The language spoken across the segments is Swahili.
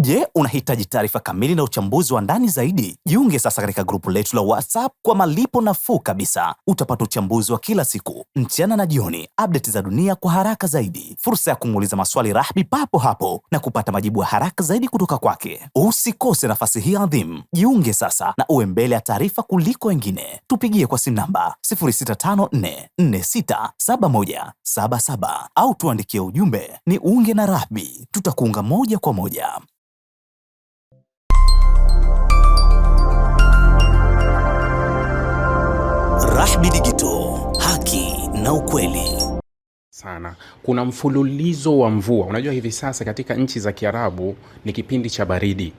Je, unahitaji taarifa kamili na uchambuzi wa ndani zaidi? Jiunge sasa katika grupu letu la WhatsApp kwa malipo nafuu kabisa. Utapata uchambuzi wa kila siku, mchana na jioni, update za dunia kwa haraka zaidi, fursa ya kumuuliza maswali Rahby papo hapo na kupata majibu ya haraka zaidi kutoka kwake. Usikose nafasi hii adhimu. Jiunge sasa na uwe mbele ya taarifa kuliko wengine. Tupigie kwa simu namba 0654467177 au tuandikie ujumbe ni unge na Rahby. Tutakuunga moja kwa moja. Rahby Digital, haki na ukweli. Sana. Kuna mfululizo wa mvua. Unajua hivi sasa katika nchi za Kiarabu ni kipindi cha baridi.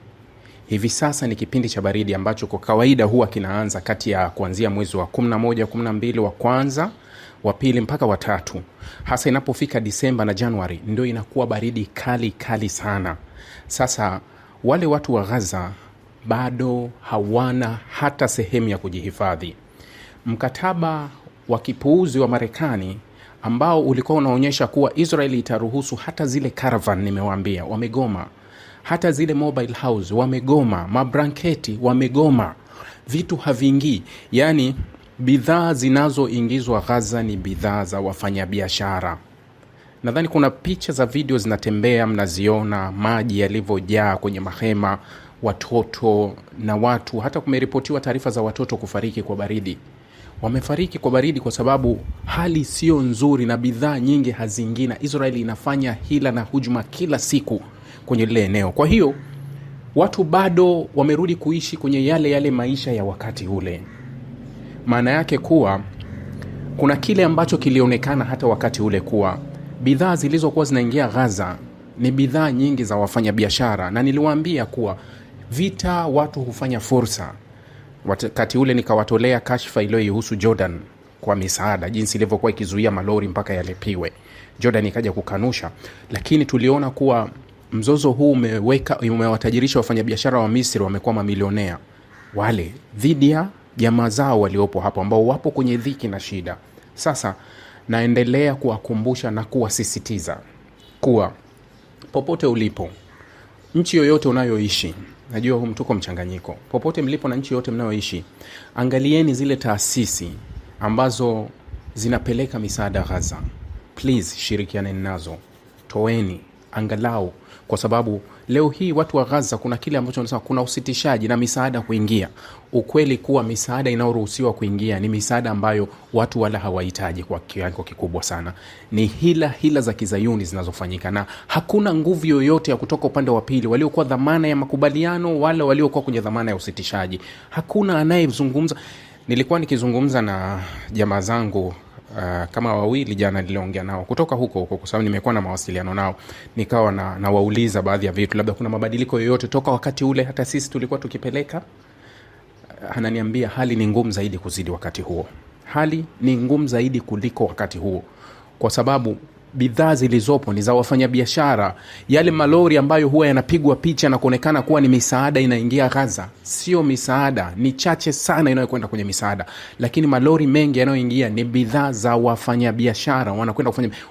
Hivi sasa ni kipindi cha baridi ambacho kwa kawaida huwa kinaanza kati ya kuanzia mwezi wa 11, 12 wa kwanza, wa pili mpaka wa tatu. Hasa inapofika Disemba na Januari ndio inakuwa baridi kali sana. Sasa wale watu wa Gaza bado hawana hata sehemu ya kujihifadhi. Mkataba wa kipuuzi wa Marekani ambao ulikuwa unaonyesha kuwa Israeli itaruhusu hata zile caravan, nimewaambia, wamegoma. Hata zile mobile house wamegoma, mabranketi wamegoma. Vitu haviingii. Yaani bidhaa zinazoingizwa Gaza ni bidhaa za wafanyabiashara. Nadhani kuna picha za video zinatembea, mnaziona maji yalivyojaa kwenye mahema, watoto na watu. Hata kumeripotiwa taarifa za watoto kufariki kwa baridi. Wamefariki kwa baridi kwa sababu hali sio nzuri na bidhaa nyingi haziingii, na Israeli inafanya hila na hujuma kila siku kwenye lile eneo. Kwa hiyo watu bado wamerudi kuishi kwenye yale maisha ya wakati ule. Maana yake kuwa kuna kile ambacho kilionekana hata wakati ule kuwa bidhaa zilizokuwa zinaingia Gaza ni bidhaa nyingi za wafanyabiashara, na niliwaambia kuwa vita watu hufanya fursa. Wakati ule nikawatolea kashfa iliyohusu Jordan kwa misaada, jinsi ilivyokuwa ikizuia malori mpaka yalipiwe. Jordan ikaja kukanusha, lakini tuliona kuwa mzozo huu umewatajirisha wafanyabiashara wa Misri, wamekuwa mamilionea wale dhidi ya jamaa zao waliopo hapo ambao wapo kwenye dhiki na shida. Sasa naendelea kuwakumbusha na kuwasisitiza kuwa popote ulipo, nchi yoyote unayoishi, najua mtuko mchanganyiko, popote mlipo na nchi yoyote mnayoishi, angalieni zile taasisi ambazo zinapeleka misaada Gaza. Please shirikianeni nazo, toeni angalau, kwa sababu leo hii watu wa Gaza kuna kile ambacho wanasema kuna usitishaji na misaada kuingia. Ukweli kuwa misaada inayoruhusiwa kuingia ni misaada ambayo watu wala hawahitaji kwa kiwango kikubwa sana. Ni hila za kizayuni zinazofanyika, na hakuna nguvu yoyote ya kutoka upande wa pili, waliokuwa dhamana ya makubaliano wala waliokuwa kwenye dhamana ya usitishaji. Hakuna anayezungumza. Nilikuwa nikizungumza na jamaa zangu kama wawili jana, niliongea nao kutoka huko kwa sababu nimekuwa na mawasiliano nao, nikawa na wauliza baadhi ya vitu, labda kuna mabadiliko yoyote toka wakati ule hata sisi tulikuwa tukipeleka. Ananiambia hali ni ngumu zaidi kuzidi wakati huo. Hali ni ngumu zaidi kuliko wakati huo, kwa sababu bidhaa zilizopo ni za wafanyabiashara. Yale malori ambayo huwa yanapigwa picha na kuonekana kuwa ni misaada inaingia Gaza, sio misaada, ni chache sana inayokwenda kwenye misaada. Lakini malori mengi yanayoingia ni bidhaa za wafanyabiashara.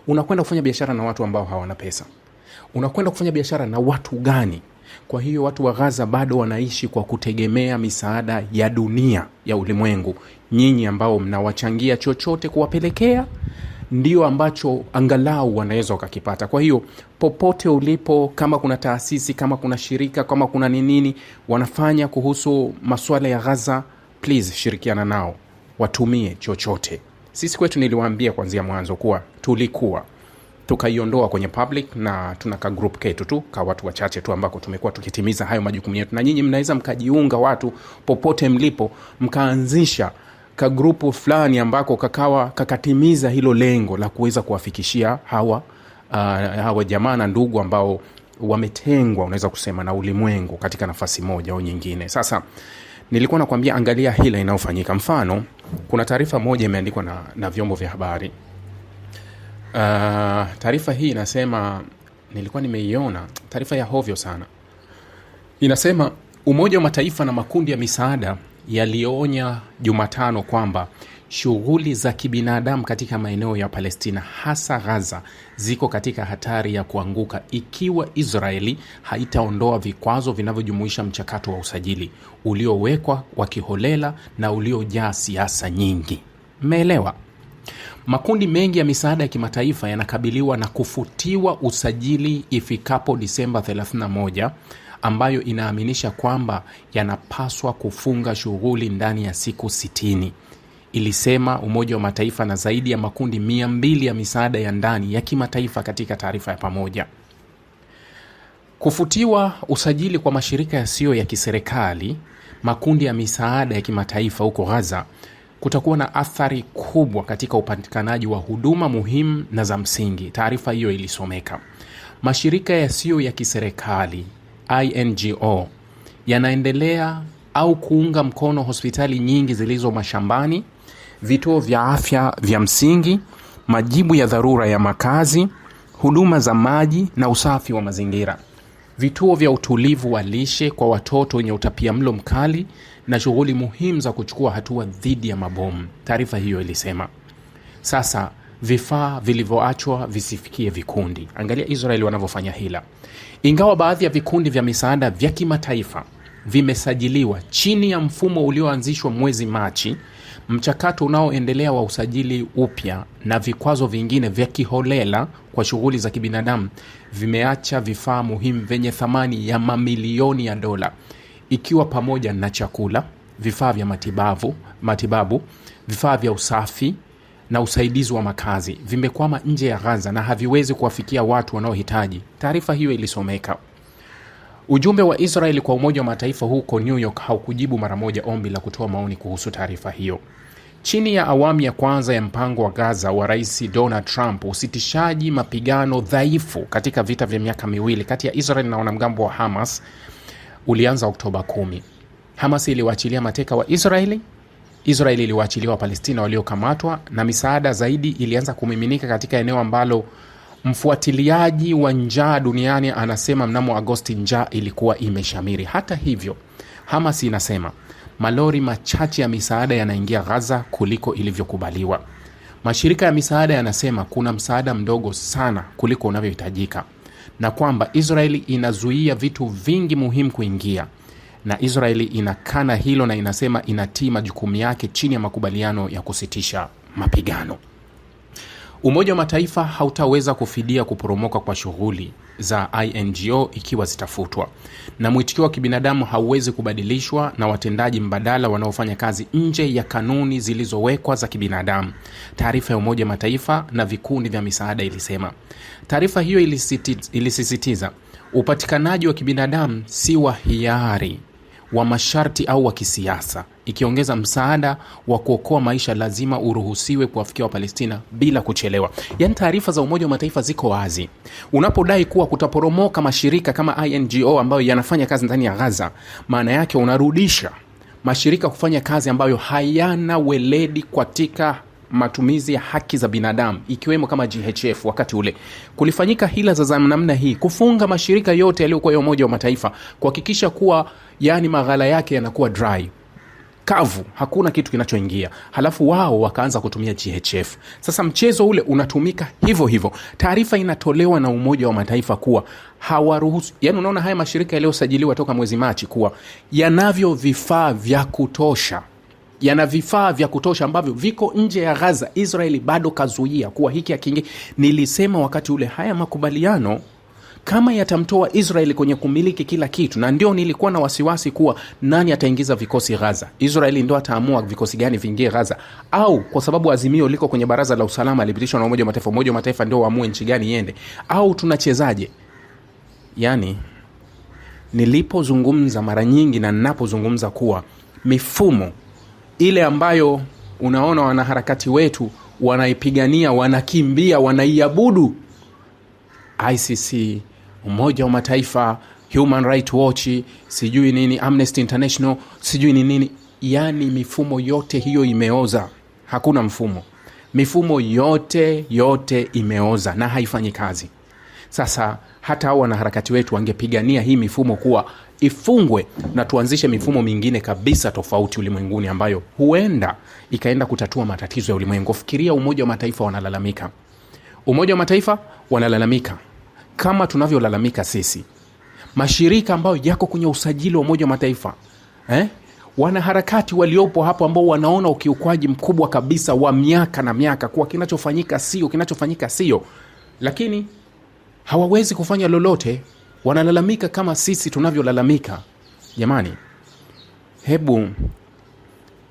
Unakwenda kufanya biashara na watu ambao hawana pesa. Unakwenda kufanya biashara na watu gani? Kwa hiyo watu wa Gaza bado wanaishi kwa kutegemea misaada ya dunia, ya ulimwengu. Nyinyi ambao mnawachangia chochote kuwapelekea, ndio ambacho angalau wanaweza wakakipata. Kwa hiyo popote ulipo, kama kuna taasisi, kama kuna shirika, kama kuna nini wanafanya kuhusu masuala ya Gaza, please shirikiana nao, watumie chochote. Sisi kwetu niliwaambia kuanzia mwanzo kuwa tukaiondoa kwenye public, na tunaka group ketu tu kwa watu wachache tu ambako tumekuwa tukitimiza hayo majukumu yetu. Na nyinyi mnaweza mkajiunga, watu popote mlipo, mkaanzisha ka grupu fulani ambako kakatimiza hilo lengo la kuweza kuwafikishia hawa jamaa na ndugu ambao wametengwa, unaweza kusema, na ulimwengu katika nafasi moja au nyingine. Sasa nilikuwa nakwambia, angalia hila inayofanyika. Mfano, kuna taarifa moja imeandikwa na vyombo vya habari. Taarifa hii inasema, nilikuwa nimeiona, taarifa ya hovyo sana. Inasema Umoja wa Mataifa na makundi ya misaada yalionya Jumatano kwamba shughuli za kibinadamu katika maeneo ya Palestina hasa Gaza ziko katika hatari ya kuanguka ikiwa Israeli haitaondoa vikwazo vinavyojumuisha mchakato wa usajili uliowekwa wa kiholela na uliojaa siasa nyingi. Mmeelewa? Makundi mengi ya misaada ya kimataifa yanakabiliwa na kufutiwa usajili ifikapo Disemba 31, ambayo inaaminisha kwamba yanapaswa kufunga shughuli ndani ya siku 60, ilisema Umoja wa Mataifa na zaidi ya makundi 200 ya misaada ya ndani ya kimataifa katika taarifa ya pamoja. Kufutiwa usajili kwa mashirika yasiyo ya kiserikali, makundi ya misaada ya kimataifa huko Gaza kutakuwa na athari kubwa katika upatikanaji wa huduma muhimu na za msingi. Taarifa hiyo ilisomeka: mashirika yasiyo ya kiserikali INGO yanaendelea au kuunga mkono hospitali nyingi zilizo mashambani, vituo vya afya vya msingi, majibu ya dharura ya makazi, huduma za maji na usafi wa mazingira, vituo vya utulivu wa lishe kwa watoto wenye utapiamlo mkali na shughuli muhimu za kuchukua hatua dhidi ya mabomu. Taarifa hiyo ilisema. Sasa vifaa vilivyoachwa visifikie vikundi. Angalia Israeli wanavyofanya hila. Ingawa baadhi ya vikundi vya misaada vya kimataifa vimesajiliwa chini ya mfumo ulioanzishwa mwezi Machi, mchakato unaoendelea wa usajili upya na vikwazo vingine vya kiholela kwa shughuli za kibinadamu vimeacha vifaa muhimu vyenye thamani ya mamilioni ya dola, ikiwa pamoja na chakula, vifaa vya matibabu, vifaa vya usafi na usaidizi wa makazi, vimekwama nje ya Gaza na haviwezi kuwafikia watu wanaohitaji. Taarifa hiyo ilisomeka. Ujumbe wa Israeli kwa Umoja wa Mataifa huko New York haukujibu mara moja ombi la kutoa maoni kuhusu taarifa hiyo. Chini ya awamu ya kwanza ya mpango wa Gaza wa Rais Donald Trump, usitishaji mapigano dhaifu katika vita vya miaka miwili kati ya Israeli na wanamgambo wa Hamas ulianza Oktoba 10. Hamas iliwaachilia mateka wa Israeli iliwaachilia wa Palestina waliokamatwa, na misaada zaidi ilianza kumiminika katika eneo ambalo mfuatiliaji wa njaa duniani anasema mnamo Agosti njaa ilikuwa imeshamiri. Hata hivyo, Hamas inasema malori machache ya misaada yanaingia Gaza kuliko ilivyokubaliwa. Mashirika ya misaada yanasema kuna msaada mdogo sana kuliko unavyohitajika, na kwamba Israeli inazuia vitu vingi muhimu kuingia, na Israeli inakana hilo na inasema inatii majukumu yake chini ya makubaliano ya kusitisha mapigano. Umoja wa Mataifa hautaweza kufidia kuporomoka kwa shughuli za INGO ikiwa zitafutwa, na mwitikio wa kibinadamu hauwezi kubadilishwa na watendaji mbadala wanaofanya kazi nje ya kanuni zilizowekwa za kibinadamu, taarifa ya Umoja wa Mataifa na vikundi vya misaada ilisema. Taarifa hiyo ilisisitiza upatikanaji wa kibinadamu si wa hiari, wa masharti au wa kisiasa, ikiongeza msaada wa kuokoa maisha lazima uruhusiwe kuwafikia wa Palestina bila kuchelewa. Yaani taarifa za Umoja wa Mataifa ziko wazi. Unapodai kuwa kutaporomoka mashirika kama INGO ambayo yanafanya kazi ndani ya Gaza, maana yake unarudisha mashirika kufanya kazi ambayo hayana weledi katika matumizi ya haki za binadamu, ikiwemo kama GHF. Wakati ule kulifanyika hila za namna hii, kufunga mashirika yote yaliyokuwa ya Umoja wa Mataifa, kuhakikisha kuwa yani maghala yake yanakuwa dry, kavu, hakuna kitu kinachoingia. Halafu wao wakaanza kutumia GHF. Sasa mchezo ule unatumika hivyo hivyo. Taarifa inatolewa na Umoja wa Mataifa kuwa hawaruhusu, yani unaona haya mashirika yaliyosajiliwa toka mwezi Machi kuwa yanavyo vifaa vya kutosha. Yana vifaa vya kutosha ambavyo viko nje ya Gaza. Israeli bado kazuia kuwa hiki hakiingi. Nilisema wakati ule haya makubaliano kama yatamtoa Israeli kwenye kumiliki kila kitu, na ndio nilikuwa na wasiwasi kuwa nani ataingiza vikosi Gaza. Israeli ndio ataamua vikosi gani viingie Gaza, au kwa sababu azimio liko kwenye Baraza la Usalama lilipitishwa na Umoja wa Mataifa, Umoja wa Mataifa ndio waamue nchi gani iende, au tunachezaje? Yani nilipozungumza mara nyingi na ninapozungumza kuwa mifumo ile ambayo unaona wanaharakati wetu wanaipigania, wanakimbia, wanaiabudu, ICC, Umoja wa Mataifa, Human Rights Watch, sijui nini, Amnesty International, sijui nini, yani mifumo yote hiyo imeoza. Hakuna mfumo. Mifumo yote imeoza na haifanyi kazi. Sasa hata hao wanaharakati wetu wangepigania hii mifumo kuwa ifungwe na tuanzishe mifumo mingine kabisa tofauti ulimwenguni ambayo huenda ikaenda kutatua matatizo ya ulimwengu. Fikiria Umoja wa Mataifa wanalalamika. Umoja wa Mataifa wanalalamika kama tunavyolalamika sisi. Mashirika ambayo yako kwenye usajili wa Umoja wa Mataifa, wanaharakati waliopo hapo ambao wanaona ukiukwaji mkubwa kabisa wa miaka na miaka kuwa kinachofanyika sio, lakini hawawezi kufanya lolote, wanalalamika kama sisi tunavyolalamika. Jamani, hebu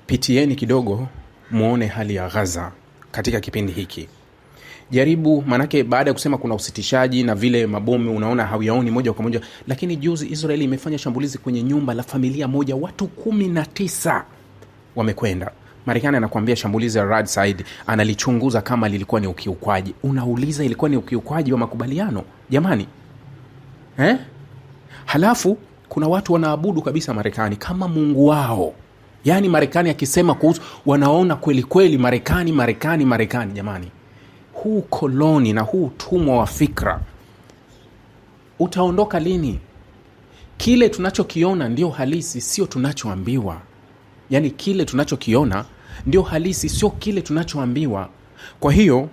pitieni kidogo muone hali ya Gaza katika kipindi hiki. Jaribu, manake baada ya kusema kuna usitishaji na vile mabomu unaona hawiyaoni moja kwa moja, lakini juzi Israeli imefanya shambulizi kwenye nyumba la familia moja, watu 19 wamekwenda. Marekani anakuambia shambulizi la Red Side analichunguza kama lilikuwa ni ukiukwaji. Unauliza ilikuwa ni ukiukwaji wa makubaliano? Jamani, halafu kuna watu wanaabudu kabisa Marekani kama Mungu wao. Yaani Marekani akisema kuhusu wanaona kweli kweli Marekani. Jamani, huu koloni na huu utumwa wa fikra utaondoka lini? Kile tunachokiona ndio halisi, sio tunachoambiwa. Yaani kile tunachokiona ndio halisi, sio kile tunachoambiwa. Kwa hiyo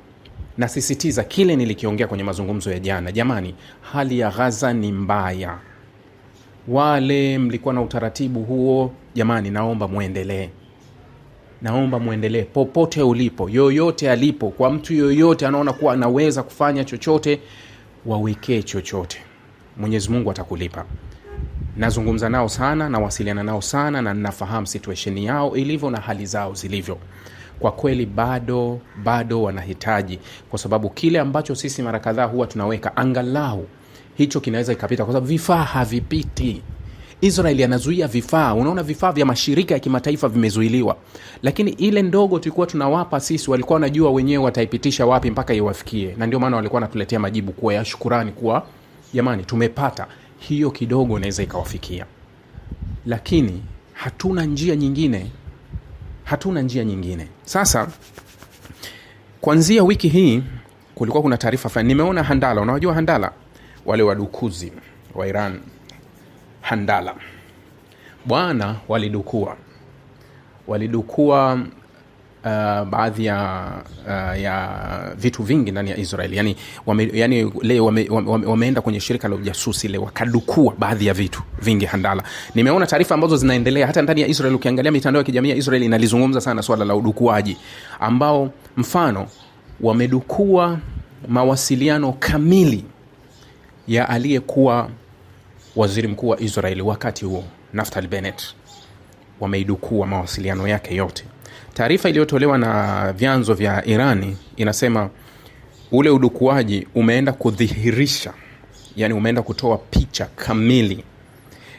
nasisitiza kile nilikiongea kwenye mazungumzo ya jana. Jamani, hali ya Gaza ni mbaya. Wale mlikuwa na utaratibu huo, jamani, naomba muendelee popote ulipo, yoyote alipo. Kwa mtu yoyote anaona kuwa anaweza kufanya chochote, wawekee chochote. Mwenyezi Mungu atakulipa. Nazungumza nao sana, nawasiliana nao sana, na ninafahamu situation yao ilivyo na hali zao zilivyo. Kwa kweli bado wanahitaji, kwa sababu kile ambacho sisi mara kadhaa huwa tunaweka angalau hicho kinaweza ikapita, kwa sababu vifaa havipiti. Israeli anazuia vifaa. Unaona vifaa vya mashirika ya kimataifa vimezuiliwa, lakini ile ndogo tulikuwa tunawapa sisi walikuwa wanajua wenyewe wataipitisha wapi mpaka iwafikie, na ndio maana walikuwa wanatuletea majibu kwa ya shukrani kuwa jamani tumepata hiyo kidogo, inaweza ikawafikia. Lakini hatuna njia nyingine. Sasa kuanzia wiki hii kulikuwa kuna taarifa fulani nimeona. Handala, unawajua Handala, wale wadukuzi wa Iran, Handala bwana, walidukua baadhi ya vitu vingi ndani ya Israeli. Yani leo wameenda kwenye shirika la ujasusi leo wakadukua baadhi ya vitu vingi Handala. Nimeona taarifa ambazo zinaendelea hata ndani ya Israeli. Ukiangalia mitandao ya kijamii ya Israeli inalizungumza sana swala la udukuaji, ambao mfano wamedukua mawasiliano kamili ya aliyekuwa waziri mkuu wa Israeli wakati huo, Naftali Bennett. Wameidukua mawasiliano yake yote. Taarifa iliyotolewa na vyanzo vya Irani inasema ule udukuaji umeenda kudhihirisha, yani umeenda kutoa picha kamili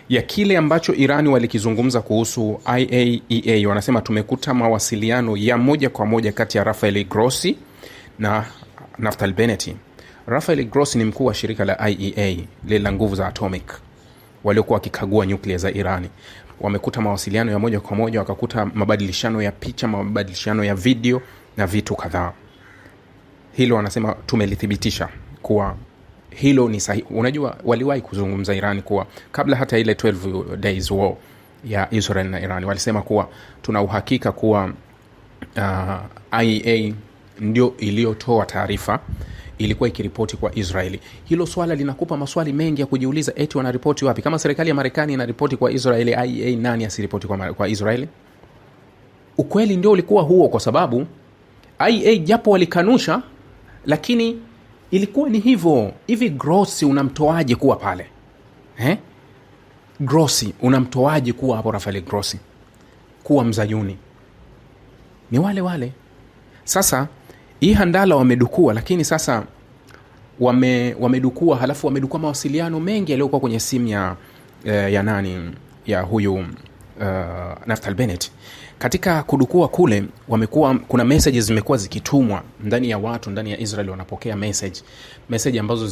ya kile ambacho Irani walikizungumza kuhusu IAEA. Wanasema tumekuta mawasiliano ya moja kwa moja kati ya Rafael Grossi na Naftali Bennett. Rafael Grossi ni mkuu wa shirika la IAEA, lile la nguvu za atomic, waliokuwa wakikagua nyuklia za Irani. Wamekuta mawasiliano ya moja kwa moja, wakakuta mabadilishano ya picha, mabadilishano ya video na vitu kadhaa. Hilo wanasema tumelithibitisha kuwa hilo ni sahihi. Unajua waliwahi kuzungumza Irani kuwa kabla hata ile 12 days war ya Israel na Irani, walisema kuwa tuna uhakika kuwa IAEA ndio iliyotoa taarifa, ilikuwa ikiripoti kwa Israeli. Hilo swala linakupa maswali mengi ya kujiuliza, eti wanaripoti wapi? Kama serikali ya Marekani inaripoti kwa Israeli, IAEA nani asiripoti kwa Israeli? Ukweli ndio ulikuwa huo, kwa sababu IAEA japo walikanusha, lakini ilikuwa ni hivyo. Hivi Grossi unamtoaje kuwa pale? Grossi unamtoaje kuwa hapo? Rafael Grossi kuwa mzayuni? Ni wale. Sasa hii Handala wamedukua, lakini sasa wamedukua, halafu wamedukua mawasiliano mengi yaliyokuwa kwenye simu ya nani, ya huyu Naftali Bennett. Katika kudukua kule kuna messages zimekuwa zikitumwa ndani ya watu ndani ya Israel, wanapokea message ambazo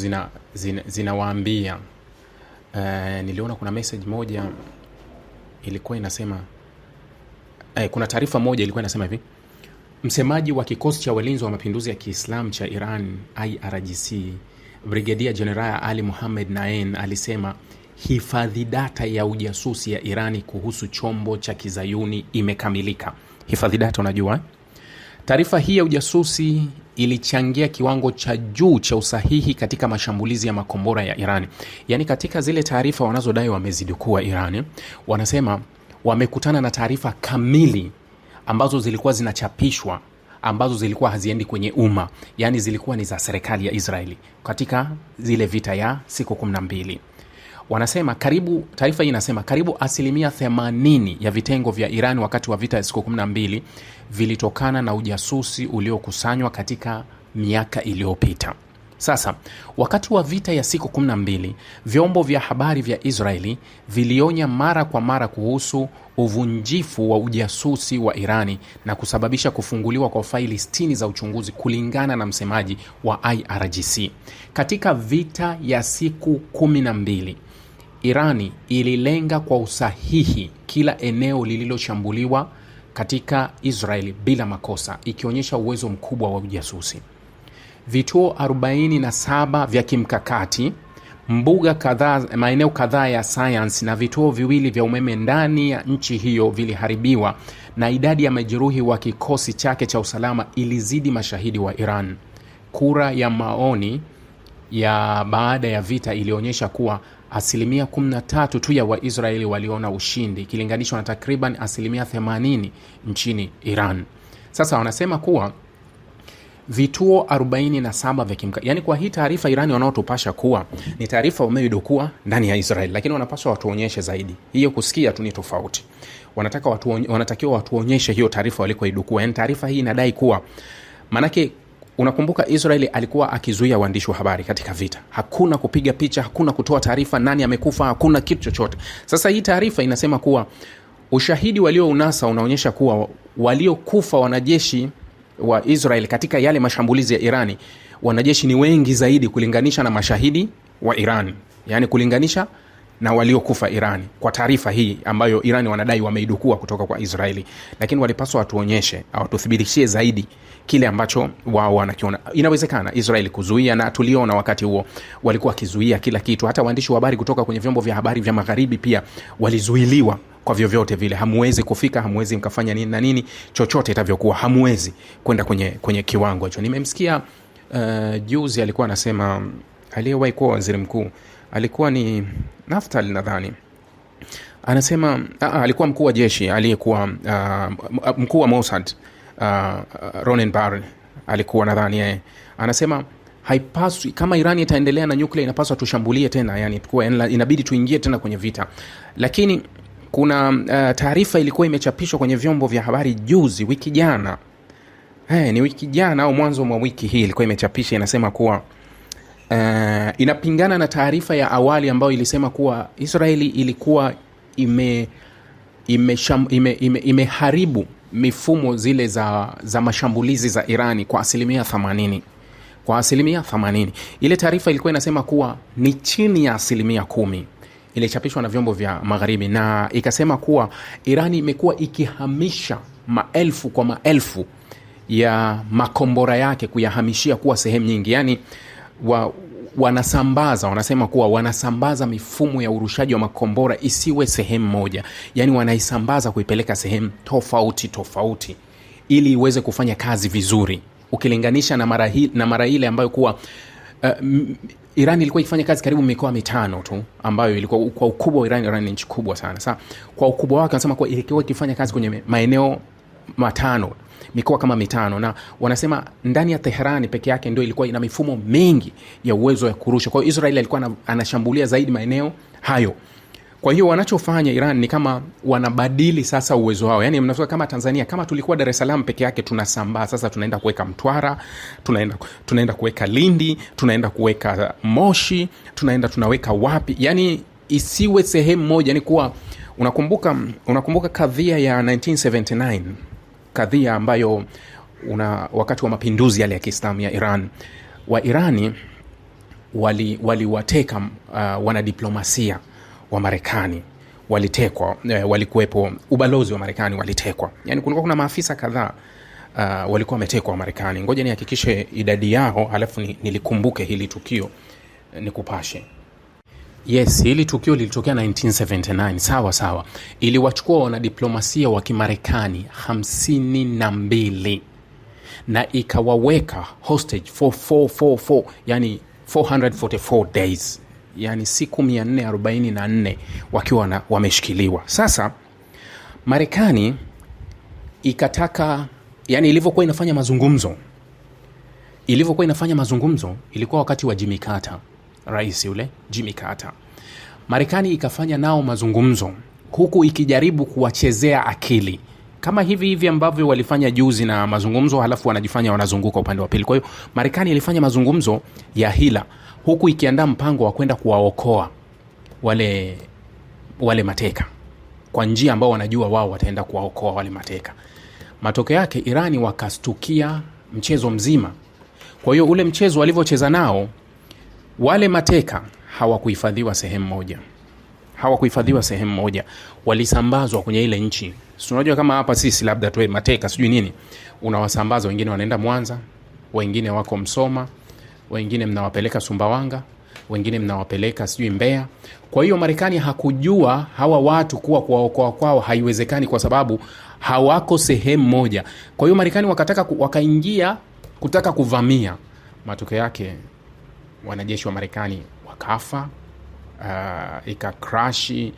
zinawaambia niliona kuna message moja ilikuwa inasema kuna taarifa moja ilikuwa inasema hivi: msemaji wa kikosi cha walinzi wa mapinduzi ya Kiislamu cha Iran IRGC Brigedia General Ali Mohammed Naen alisema hifadhi data ya ujasusi ya Irani kuhusu chombo cha kizayuni imekamilika. Hifadhi data, unajua taarifa hii ya ujasusi ilichangia kiwango cha juu cha usahihi katika mashambulizi ya makombora ya Irani. Yani katika zile taarifa wanazodai wamezidukua Irani, wanasema wamekutana na taarifa kamili ambazo zilikuwa zinachapishwa, ambazo zilikuwa haziendi kwenye umma, yani zilikuwa ni za serikali ya Israeli katika zile vita ya siku 12. Wanasema taarifa hii inasema karibu 80% ya vitengo vya Iran wakati wa vita ya siku 12 vilitokana na ujasusi uliokusanywa katika miaka iliyopita. Sasa, wakati wa vita ya siku 12, vyombo vya habari vya Israeli vilionya mara kwa mara kuhusu uvunjifu wa ujasusi wa Irani na kusababisha kufunguliwa kwa faili 60 za uchunguzi, kulingana na msemaji wa IRGC. Katika vita ya siku 12, Irani ililenga kwa usahihi kila eneo lililoshambuliwa katika Israeli bila makosa, ikionyesha uwezo mkubwa wa ujasusi. Vituo 47 vya kimkakati, mbuga kadhaa, maeneo kadhaa ya science na vituo viwili vya umeme ndani ya nchi hiyo viliharibiwa, na idadi ya majeruhi wa kikosi chake cha usalama ilizidi mashahidi wa Iran. Kura ya maoni ya baada ya vita ilionyesha kuwa 13% tu ya Waisraeli waliona ushindi, ikilinganishwa na takriban 80% nchini Iran. Sasa wanasema kuwa vituo 47 vya kimkakati, yani kwa hii taarifa Irani wanaotupasha kuwa ni taarifa wameidukua ndani ya Israeli, lakini wanapaswa watuonyeshe zaidi. Hiyo kusikia tu ni tofauti. Wanatakiwa watuonyeshe hiyo taarifa walikoidukua. Yani taarifa hii inadai kuwa, manake unakumbuka Israeli alikuwa akizuia waandishi wa habari katika vita. Hakuna kupiga picha, hakuna kutoa taarifa nani amekufa, hakuna kitu chochote. Sasa hii taarifa inasema kuwa ushahidi waliounasa unaonyesha kuwa waliokufa wanajeshi wa Israeli katika yale mashambulizi ya Irani, wanajeshi ni wengi zaidi kulinganisha na mashahidi wa Irani, yani kulinganisha na waliokufa Irani, kwa taarifa hii ambayo Irani wanadai wameidukua kutoka kwa Israeli. Lakini walipaswa watuonyeshe au tuthibitishie zaidi kile ambacho wao wanakiona. Inawezekana Israeli kuzuia, na tuliona wakati huo walikuwa kizuia kila kitu. Hata waandishi wa habari kutoka kwenye vyombo vya habari vya magharibi pia walizuiliwa kwa vyovyote vile. Hamuwezi kufika, hamuwezi mkafanya nini na nini, chochote itavyokuwa hamuwezi kwenda kwenye kiwango hicho. Nimemsikia juzi alikuwa anasema, aliyewahi kuwa waziri mkuu, alikuwa ni Naftali nadhani, anasema alikuwa mkuu wa jeshi, aliyekuwa mkuu wa Mossad, Ronen Bar alikuwa nadhani yeye, anasema haipaswi, kama Irani itaendelea na nyuklia inapaswa tushambulie tena, yani inabidi tuingie tena kwenye vita. Lakini kuna taarifa ilikuwa imechapishwa kwenye vyombo vya habari juzi, wiki jana, ni wiki jana au mwanzo mwa wiki hii ilikuwa imechapisha, inasema kuwa inapingana na taarifa ya awali ambayo ilisema kuwa Israeli ilikuwa imeharibu mifumo zile za mashambulizi za Irani kwa 80%. Kwa 80%. Ile taarifa ilikuwa inasema kuwa ni chini ya 10%. Ilichapishwa na vyombo vya magharibi na ikasema kuwa Irani imekuwa ikihamisha maelfu kwa maelfu ya makombora yake kuyahamishia kuwa sehemu nyingi. Yani wanasema kuwa wanasambaza mifumo ya urushaji wa makombora isiwe sehemu moja. Yani wanaisambaza kuipeleka sehemu tofauti tofauti ili iweze kufanya kazi vizuri, ukilinganisha na mara ile ambayo kuwa Iran ilikuwa ikifanya kazi karibu mikoa 5 tu, ambayo ilikuwa kwa ukubwa wa Iran ni nchi kubwa sana. Sasa kwa ukubwa wake wanasema kuwa ilikuwa ikifanya kazi kwenye maeneo 5, mikoa kama 5, na wanasema ndani ya Tehran peke yake ndio ilikuwa ina mifumo mengi ya uwezo wa kurusha. Kwa hiyo Israeli alikuwa anashambulia zaidi maeneo hayo. Kwa hiyo wanachofanya Iran ni kama wanabadili sasa uwezo wao. Yani mnafika kama Tanzania, kama tulikuwa Dar es Salaam peke yake tunasambaa, sasa tunaenda kuweka Mtwara, tunaenda kuweka Lindi, tunaenda kuweka Moshi, tunaweka wapi? Yani isiwe sehemu moja. Yani kuwa unakumbuka kadhia ya 1979, kadhia ambayo wakati wa mapinduzi yale ya Kiislamu ya Iran, wa Irani waliwateka wanadiplomasia wa Marekani, walitekwa, walikuwepo ubalozi wa Marekani walitekwa. Yani kulikuwa kuna maafisa kadhaa walikuwa wametekwa wa Marekani. Ngoja nihakikishe idadi yao alafu nilikumbuke hili tukio nikupashe. Yes, hili tukio lilitokea 1979, sawa. Iliwachukua wanadiplomasia wa Kimarekani 52 na ikawaweka hostage for 444, yani 444 days, yani siku 444 wakiwa wameshikiliwa. Sasa Marekani ikataka, yani ilivyokuwa inafanya mazungumzo ilikuwa wakati wa Jimmy Carter, rais yule Jimmy Carter. Marekani ikafanya nao mazungumzo huku ikijaribu kuwachezea akili kama hivi ambavyo walifanya juzi na mazungumzo, halafu wanajifanya wanazunguka upande wa pili. Kwa hiyo Marekani ilifanya mazungumzo ya hila huku ikiandaa mpango wa kwenda kuwaokoa wale mateka kwa njia ambao wanajua wao wataenda kuwaokoa wale mateka. Matokeo yake Irani wakastukia mchezo mzima. Kwa hiyo ule mchezo walivyocheza nao, wale mateka hawakuhifadhiwa sehemu moja, walisambazwa kwenye ile nchi. Unajua kama hapa sisi labda tuwe mateka sijui nini, unawasambaza, wengine wanaenda Mwanza, wengine wako Msoma, wengine mnawapeleka Sumbawanga, wengine mnawapeleka sijui Mbeya. Kwa hiyo Marekani hakujua hawa watu kuwaokoa kwao haiwezekani kwa sababu hawako sehemu moja. Kwa hiyo Marekani wakaingia kutaka kuvamia. Matokeo yake wanajeshi wa Marekani wakafa, ikakrashi,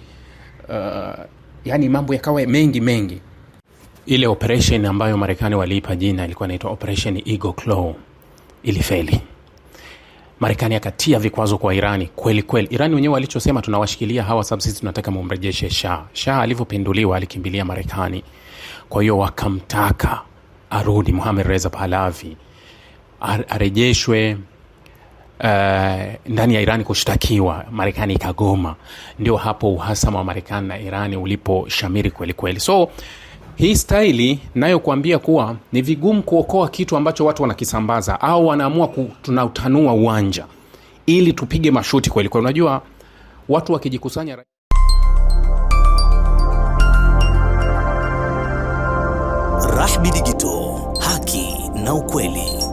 yani mambo yakawa mengi. Ile operation ambayo Marekani waliipa jina ilikuwa inaitwa Operation Eagle Claw, ilifeli. Marekani akatia vikwazo kwa Irani kweli. Irani wenyewe walichosema, tunawashikilia hawa sababu sisi tunataka mumrejeshe Shah. Shah alivyopinduliwa alikimbilia Marekani. Kwa hiyo wakamtaka arudi, Mohammad Reza Pahlavi arejeshwe ndani ya Irani kushtakiwa. Marekani ikagoma. Ndio hapo uhasama wa Marekani na Irani ulipo shamiri kweli. So hii staili nayo kuambia kuwa ni vigumu kuokoa kitu ambacho watu wanakisambaza, au wanaamua tunautanua uwanja ili tupige mashuti kweli. Unajua watu wakijikusanya. Rahby Digital, haki na ukweli.